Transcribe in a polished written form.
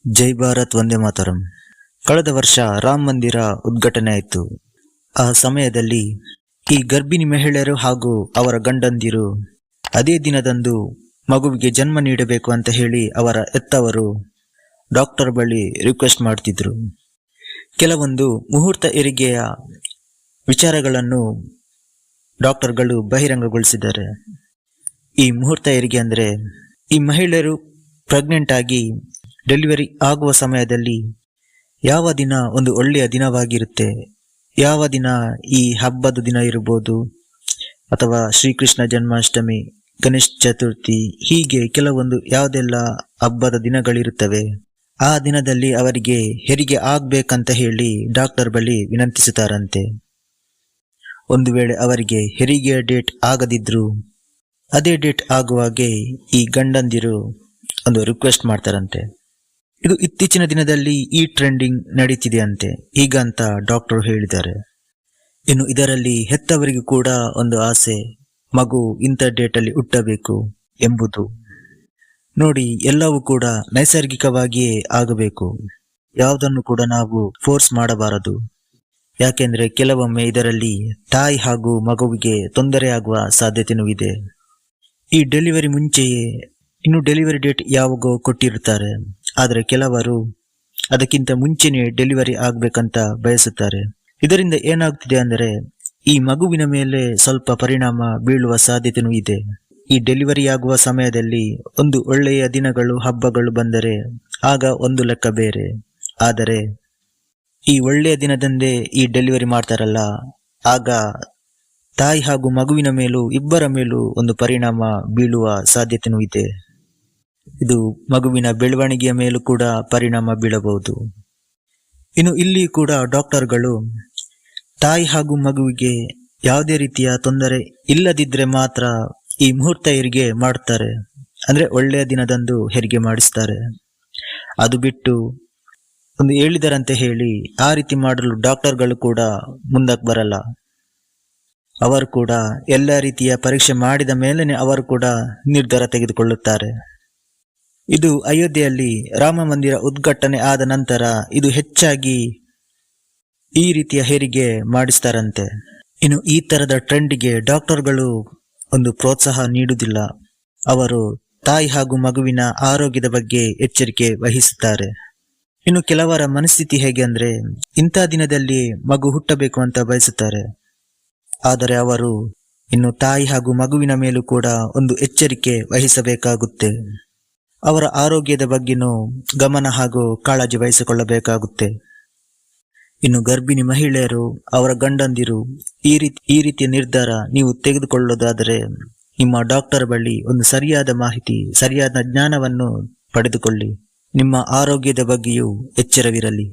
ಜೈ ಭಾರತ್ ವಂದೇ ಮಾತರಂ. ಕಳೆದ ವರ್ಷ ರಾಮ ಮಂದಿರ ಉದ್ಘಾಟನೆ ಆಯಿತು. ಆ ಸಮಯದಲ್ಲಿ ಈ ಗರ್ಭಿಣಿ ಮಹಿಳೆಯರು ಹಾಗೂ ಅವರ ಗಂಡಂದಿರು ಅದೇ ದಿನದಂದು ಮಗುವಿಗೆ ಜನ್ಮ ನೀಡಬೇಕು ಅಂತ ಹೇಳಿ ಅವರ ಹೆತ್ತವರು ಡಾಕ್ಟರ್ ಬಳಿ ರಿಕ್ವೆಸ್ಟ್ ಮಾಡ್ತಿದ್ರು. ಕೆಲವೊಂದು ಮುಹೂರ್ತ ಹೆರಿಗೆಯ ವಿಚಾರಗಳನ್ನು ಡಾಕ್ಟರ್ಗಳು ಬಹಿರಂಗಗೊಳಿಸಿದ್ದಾರೆ. ಈ ಮುಹೂರ್ತ ಹೆರಿಗೆ ಅಂದರೆ ಈ ಮಹಿಳೆಯರು ಪ್ರೆಗ್ನೆಂಟ್ ಆಗಿ ಡೆಲಿವರಿ ಆಗುವ ಸಮಯದಲ್ಲಿ ಯಾವ ದಿನ ಒಂದು ಒಳ್ಳೆಯ ದಿನವಾಗಿರುತ್ತೆ, ಯಾವ ದಿನ ಈ ಹಬ್ಬದ ದಿನ ಇರ್ಬೋದು, ಅಥವಾ ಶ್ರೀಕೃಷ್ಣ ಜನ್ಮಾಷ್ಟಮಿ, ಗಣೇಶ ಚತುರ್ಥಿ, ಹೀಗೆ ಕೆಲವೊಂದು ಯಾವುದೆಲ್ಲ ಹಬ್ಬದ ದಿನಗಳಿರುತ್ತವೆ, ಆ ದಿನದಲ್ಲಿ ಅವರಿಗೆ ಹೆರಿಗೆ ಆಗ್ಬೇಕಂತ ಹೇಳಿ ಡಾಕ್ಟರ್ ಬಳಿ ವಿನಂತಿಸುತ್ತಾರಂತೆ. ಒಂದು ವೇಳೆ ಅವರಿಗೆ ಹೆರಿಗೆಯ ಡೇಟ್ ಆಗದಿದ್ರು ಅದೇ ಡೇಟ್ ಆಗುವಾಗೆ ಈ ಗಂಡಂದಿರು ಒಂದು ರಿಕ್ವೆಸ್ಟ್ ಮಾಡ್ತಾರಂತೆ. ಇದು ಇತ್ತೀಚಿನ ದಿನದಲ್ಲಿ ಈ ಟ್ರೆಂಡಿಂಗ್ ನಡೀತಿದೆ ಅಂತೆ, ಹೀಗಂತ ಡಾಕ್ಟರ್ ಹೇಳಿದ್ದಾರೆ. ಇನ್ನು ಇದರಲ್ಲಿ ಹೆತ್ತವರಿಗೂ ಕೂಡ ಒಂದು ಆಸೆ, ಮಗು ಇಂಥ ಡೇಟಲ್ಲಿ ಹುಟ್ಟಬೇಕು ಎಂಬುದು. ನೋಡಿ, ಎಲ್ಲವೂ ಕೂಡ ನೈಸರ್ಗಿಕವಾಗಿಯೇ ಆಗಬೇಕು, ಯಾವುದನ್ನು ಕೂಡ ನಾವು ಫೋರ್ಸ್ ಮಾಡಬಾರದು. ಯಾಕೆಂದ್ರೆ ಕೆಲವೊಮ್ಮೆ ಇದರಲ್ಲಿ ತಾಯಿ ಹಾಗೂ ಮಗುವಿಗೆ ತೊಂದರೆಯಾಗುವ ಸಾಧ್ಯತೆಯೂ ಇದೆ. ಈ ಡೆಲಿವರಿ ಮುಂಚೆಯೇ ಇನ್ನು ಡೆಲಿವರಿ ಡೇಟ್ ಯಾವಾಗೋ ಕೊಟ್ಟಿರುತ್ತಾರೆ, ಆದರೆ ಕೆಲವರು ಅದಕ್ಕಿಂತ ಮುಂಚೆನೇ ಡೆಲಿವರಿ ಆಗ್ಬೇಕಂತ ಬಯಸುತ್ತಾರೆ. ಇದರಿಂದ ಏನಾಗ್ತಿದೆ ಅಂದರೆ ಈ ಮಗುವಿನ ಮೇಲೆ ಸ್ವಲ್ಪ ಪರಿಣಾಮ ಬೀಳುವ ಸಾಧ್ಯತೆಯೂ ಇದೆ. ಈ ಡೆಲಿವರಿ ಆಗುವ ಸಮಯದಲ್ಲಿ ಒಂದು ಒಳ್ಳೆಯ ದಿನಗಳು, ಹಬ್ಬಗಳು ಬಂದರೆ ಆಗ ಒಂದು ಲೆಕ್ಕ ಬೇರೆ. ಆದರೆ ಈ ಒಳ್ಳೆಯ ದಿನದಂದೇ ಈ ಡೆಲಿವರಿ ಮಾಡ್ತಾರಲ್ಲ, ಆಗ ತಾಯಿ ಹಾಗೂ ಮಗುವಿನ ಮೇಲೂ ಇಬ್ಬರ ಮೇಲೂ ಒಂದು ಪರಿಣಾಮ ಬೀಳುವ ಸಾಧ್ಯತೆಯೂ ಇದೆ. ಇದು ಮಗುವಿನ ಬೆಳವಣಿಗೆಯ ಮೇಲೂ ಕೂಡ ಪರಿಣಾಮ ಬೀಳಬಹುದು. ಇನ್ನು ಇಲ್ಲಿ ಕೂಡ ಡಾಕ್ಟರ್ಗಳು ತಾಯಿ ಹಾಗೂ ಮಗುವಿಗೆ ಯಾವುದೇ ರೀತಿಯ ತೊಂದರೆ ಇಲ್ಲದಿದ್ರೆ ಮಾತ್ರ ಈ ಮುಹೂರ್ತ ಹೆರಿಗೆ ಮಾಡುತ್ತಾರೆ, ಅಂದ್ರೆ ಒಳ್ಳೆಯ ದಿನದಂದು ಹೆರಿಗೆ ಮಾಡಿಸ್ತಾರೆ. ಅದು ಬಿಟ್ಟು ಒಂದು ಹೇಳಿದರಂತೆ ಹೇಳಿ ಆ ರೀತಿ ಮಾಡಲು ಡಾಕ್ಟರ್ಗಳು ಕೂಡ ಮುಂದಕ್ಕೆ ಬರಲ್ಲ. ಅವರು ಕೂಡ ಎಲ್ಲ ರೀತಿಯ ಪರೀಕ್ಷೆ ಮಾಡಿದ ಮೇಲೇನೆ ಅವರು ಕೂಡ ನಿರ್ಧಾರ ತೆಗೆದುಕೊಳ್ಳುತ್ತಾರೆ. ಇದು ಅಯೋಧ್ಯೆಯಲ್ಲಿ ರಾಮ ಮಂದಿರ ಉದ್ಘಾಟನೆ ಆದ ನಂತರ ಇದು ಹೆಚ್ಚಾಗಿ ಈ ರೀತಿಯ ಹೆರಿಗೆ ಮಾಡಿಸ್ತಾರಂತೆ. ಇನ್ನು ಈ ತರದ ಟ್ರೆಂಡ್ಗೆ ಡಾಕ್ಟರ್ಗಳು ಒಂದು ಪ್ರೋತ್ಸಾಹ ನೀಡುವುದಿಲ್ಲ. ಅವರು ತಾಯಿ ಹಾಗೂ ಮಗುವಿನ ಆರೋಗ್ಯದ ಬಗ್ಗೆ ಎಚ್ಚರಿಕೆ ವಹಿಸುತ್ತಾರೆ. ಇನ್ನು ಕೆಲವರ ಮನಸ್ಥಿತಿ ಹೇಗೆ ಅಂದ್ರೆ ಇಂಥ ದಿನದಲ್ಲಿ ಮಗು ಹುಟ್ಟಬೇಕು ಅಂತ ಬಯಸುತ್ತಾರೆ, ಆದರೆ ಅವರು ಇನ್ನು ತಾಯಿ ಹಾಗೂ ಮಗುವಿನ ಮೇಲೂ ಕೂಡ ಒಂದು ಎಚ್ಚರಿಕೆ ವಹಿಸಬೇಕಾಗುತ್ತೆ. ಅವರ ಆರೋಗ್ಯದ ಬಗ್ಗೆನೂ ಗಮನ ಹಾಗೂ ಕಾಳಜಿ ವಹಿಸಿಕೊಳ್ಳಬೇಕಾಗುತ್ತೆ. ಇನ್ನು ಗರ್ಭಿಣಿ ಮಹಿಳೆಯರು, ಅವರ ಗಂಡಂದಿರು ಈ ರೀತಿಯ ನಿರ್ಧಾರ ನೀವು ತೆಗೆದುಕೊಳ್ಳೋದಾದರೆ ನಿಮ್ಮ ಡಾಕ್ಟರ್ ಬಳಿ ಒಂದು ಸರಿಯಾದ ಮಾಹಿತಿ, ಸರಿಯಾದ ಜ್ಞಾನವನ್ನು ಪಡೆದುಕೊಳ್ಳಿ. ನಿಮ್ಮ ಆರೋಗ್ಯದ ಬಗ್ಗೆಯೂ ಎಚ್ಚರವಿರಲಿ.